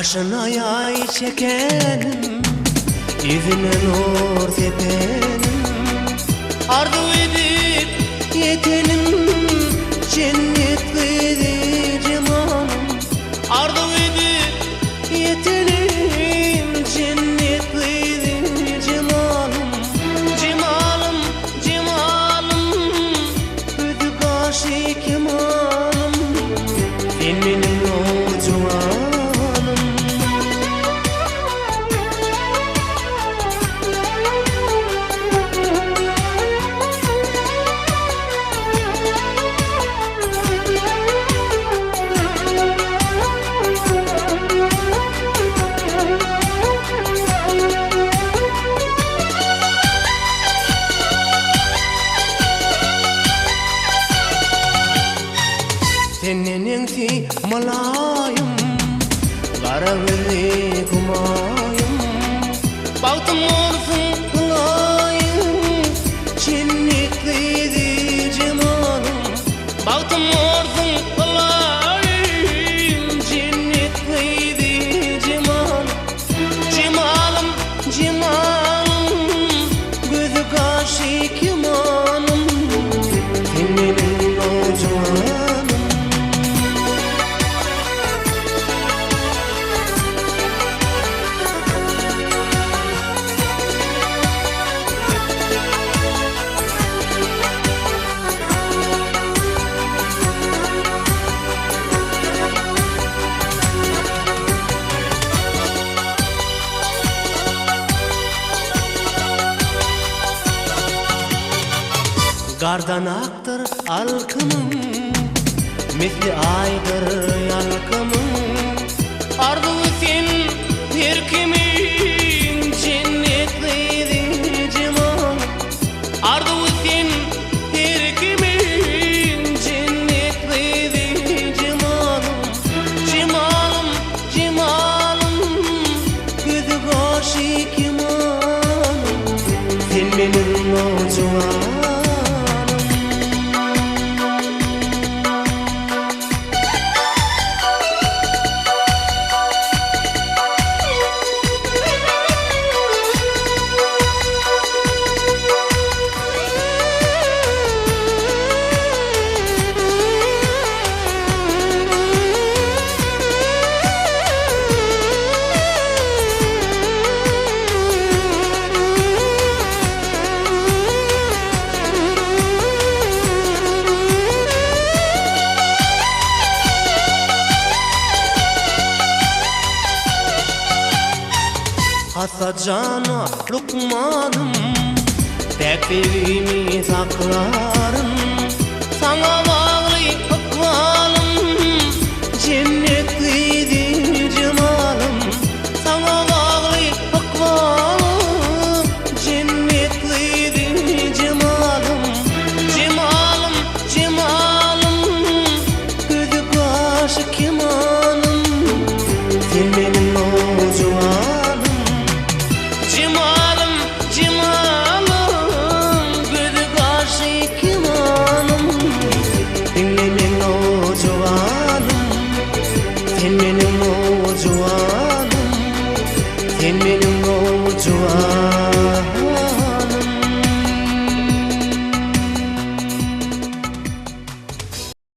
Kaşına yay çekenim, yüzüne nur tepenim. Arzu edip yetenim, cennetliydi cemalım. Arzu edip yetenim, cennetliydi cemalım. Cemalım, cemalım, ödü kaşı kemalım. Sen benim yolcularım. Seninki malayım, garaveli kumayım. Baktım olsun kılayım, cennetliydi cemalım. Baktım olsun kılayım, cennetliydi cemalım. Cemalım, cemalım, gözü kaşı kemalım. Senin yolcularım. Gardanaktır alkımım, misli aydır yalkımım. Arzu sen bir kimin, cennetliydi cemalım. Arzu sen bir kimin, cennetliydi cemalım. Cemalım, cemalım, gözü kaşı kemalım. Sen benim yolcularım. Hasacana Lukmanım, tek evimi saklarım.